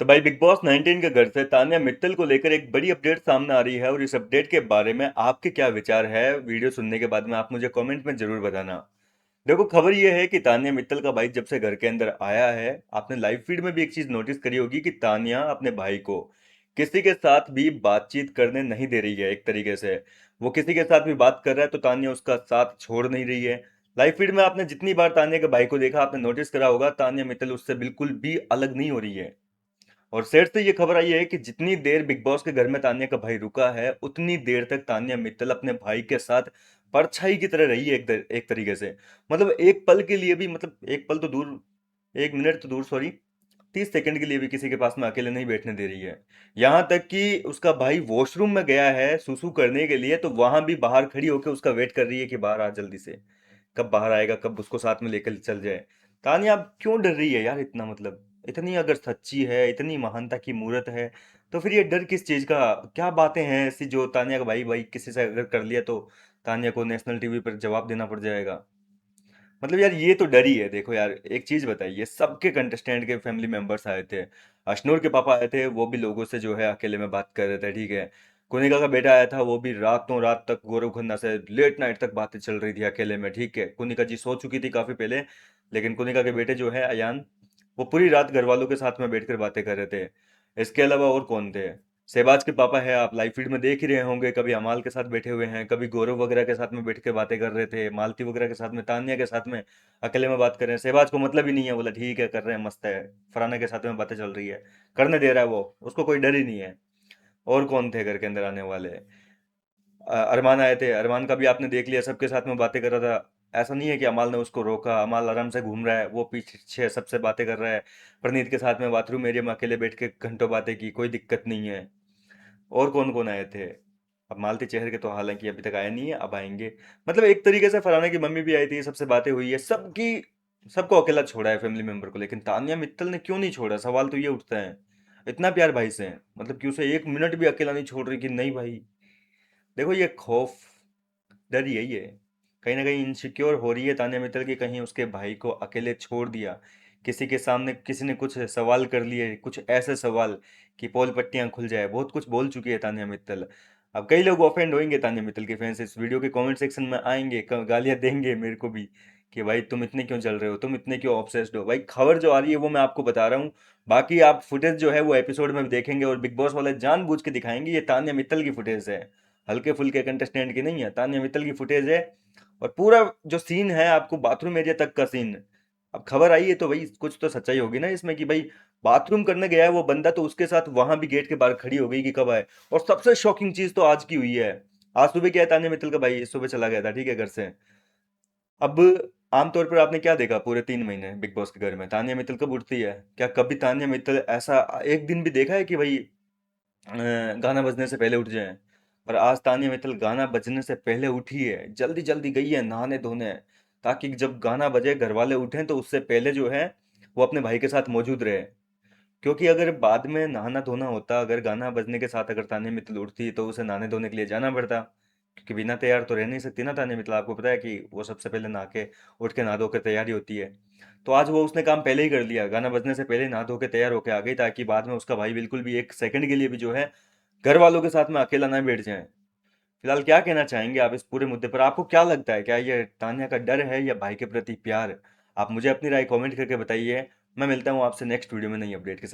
तो भाई big boss 19 के घर से तान्या मित्तल को लेकर एक बड़ी अपडेट सामने आ रही है और इस अपडेट के बारे में आपके क्या विचार है वीडियो सुनने के बाद में आप मुझे कमेंट में जरूर बताना। देखो, खबर यह है कि तान्या मित्तल का भाई जब से घर के अंदर आया है, आपने लाइव फीड में भी एक चीज नोटिस करी होगी कि तान्या अपने भाई को किसी के साथ भी बातचीत करने नहीं दे रही है। एक तरीके से वो किसी के साथ भी बात कर रहा है तो तान्या उसका साथ छोड़ नहीं रही है। लाइव फीड में आपने जितनी बार तान्या के भाई को देखा, आपने नोटिस करा होगा तान्या मित्तल उससे बिल्कुल भी अलग नहीं हो रही है। और सेट से ये खबर आई है कि जितनी देर बिग बॉस के घर में तान्या का भाई रुका है, उतनी देर तक तान्या मित्तल अपने भाई के साथ परछाई की तरह रही है। एक तरीके से मतलब एक पल के लिए भी, मतलब एक पल तो दूर, एक मिनट तो दूर, सॉरी, 30 सेकंड के लिए भी किसी के पास में अकेले नहीं बैठने दे रही है। यहाँ तक कि उसका भाई वॉशरूम में गया है सुसु करने के लिए, तो वहां भी बाहर खड़ी होकर उसका वेट कर रही है कि बाहर आ जल्दी से, कब बाहर आएगा, कब उसको साथ में लेकर चल जाए। तानिया अब क्यों डर रही है यार इतना? मतलब इतनी अगर सच्ची है, इतनी महानता की मूर्त है, तो फिर ये डर किस चीज का? क्या बातें हैं ऐसी जो तानिया का भाई भाई किसी से अगर कर लिया तो तानिया को नेशनल टीवी पर जवाब देना पड़ जाएगा? मतलब यार ये तो डर ही है। देखो यार, एक चीज बताइए, सबके कंटेस्टेंट के फैमिली मेंबर्स आए थे। अशनूर के पापा आए थे, वो भी लोगों से जो है अकेले में बात कर रहे थे, ठीक है। कुनिका का बेटा आया था, वो भी रातों रात तक गौरव खन्ना से लेट नाइट तक बातें चल रही थी अकेले में, ठीक है। कुनिका जी सो चुकी थी काफी पहले, लेकिन कुनिका के बेटे जो है अयान, वो पूरी रात घर वालों के साथ में बैठकर बातें कर रहे थे। इसके अलावा और कौन थे? सहबाज के पापा है, आप लाइव फीड में देख ही रहे होंगे, कभी अमाल के साथ बैठे हुए हैं, कभी गौरव वगैरह के साथ में बैठ के बातें कर रहे थे, मालती वगैरह के साथ में, तान्या के साथ में अकेले में बात कर रहे हैं। सहबाज को मतलब ही नहीं है, बोला ठीक है कर रहे हैं, मस्त है, फराना के साथ में बातें चल रही है, करने दे रहा है वो, उसको कोई डर ही नहीं है। और कौन थे घर के अंदर आने वाले? अरमान आए थे, अरमान का भी आपने देख लिया, सबके साथ में बातें कर रहा था। ऐसा नहीं है कि अमाल ने उसको रोका, अमाल आराम से घूम रहा है, वो पीछे सबसे बातें कर रहा है। प्रनीत के साथ में बाथरूम एरिया में अकेले बैठ के घंटों बातें की, कोई दिक्कत नहीं है। और कौन कौन आए थे? अब मालती चेहर के तो हालांकि अभी तक आए नहीं है, अब आएंगे। मतलब एक तरीके से फरहाना की मम्मी भी आई थी, सबसे बातें हुई है, सबकी, सबको अकेला छोड़ा है फैमिली मेंबर को, लेकिन तानिया मित्तल ने क्यों नहीं छोड़ा? सवाल तो ये उठता है। इतना प्यार भाई से है, मतलब कि उसे एक मिनट भी अकेला नहीं छोड़ रही कि नहीं भाई। देखो ये खौफ, डर यही है। कहीं ना कहीं इनसिक्योर हो रही है तानिया मित्तल की, कहीं उसके भाई को अकेले छोड़ दिया, किसी के सामने किसी ने कुछ सवाल कर लिए, कुछ ऐसे सवाल कि पोल पट्टियां खुल जाए। बहुत कुछ बोल चुकी है तानिया मित्तल। अब कई लोग ऑफेंड होंगे, तानिया मित्तल के फैंस इस वीडियो के कमेंट सेक्शन में आएंगे, गालियां देंगे मेरे को भी कि भाई तुम इतने क्यों चल रहे हो, तुम इतने क्यों ऑब्सेस्ड हो। भाई खबर जो आ रही है वो मैं आपको बता रहा हूँ, बाकी आप फुटेज जो है वो एपिसोड में देखेंगे, और बिग बॉस वाले जानबूझ के दिखाएंगे ये तानिया मित्तल की फुटेज है, हल्के फुल्के कंटेस्टेंट की नहीं है, तान्या मित्तल की फुटेज है। और पूरा जो सीन है आपको बाथरूम एरिया तक का सीन, अब खबर आई है तो भाई कुछ तो सच्चाई होगी ना इसमें, कि भाई बाथरूम करने गया है वो बंदा, तो उसके साथ वहां भी गेट के बाहर खड़ी हो गई कि कब आए। और सबसे शॉकिंग चीज तो आज की हुई है। आज सुबह क्या है, तान्या मित्तल का भाई सुबह चला गया था, ठीक है, घर से। अब आमतौर पर आपने क्या देखा पूरे 3 महीने बिग बॉस के घर में, तान्या मित्तल कब उठती है? क्या कभी तान्या मित्तल ऐसा एक दिन भी देखा है कि भाई गाना बजने से पहले उठ जाए? पर आज तानिया मित्तल गाना बजने से पहले उठी है, जल्दी जल्दी गई है नहाने धोने, ताकि जब गाना बजे घर वाले उठें तो उससे पहले जो है वो अपने भाई के साथ मौजूद रहे। क्योंकि अगर बाद में नहाना धोना होता, अगर गाना बजने के साथ अगर तानिया मित्तल उठती तो उसे नहाने धोने के लिए जाना पड़ता, क्योंकि बिना तैयार तो रह नहीं सकती ना तानिया मित्तल। आपको पता है कि वो सबसे पहले नहा के, उठ के नहा धो के तैयारी होती है। तो आज वो उसने काम पहले ही कर लिया, गाना बजने से पहले नहा धो के तैयार होके आ गई, ताकि बाद में उसका भाई बिल्कुल भी एक सेकंड के लिए भी जो है घर वालों के साथ में अकेला ना बैठ जाए। फिलहाल क्या कहना चाहेंगे आप इस पूरे मुद्दे पर? आपको क्या लगता है, क्या ये तान्या का डर है या भाई के प्रति प्यार? आप मुझे अपनी राय कमेंट करके बताइए। मैं मिलता हूँ आपसे नेक्स्ट वीडियो में नई अपडेट के साथ।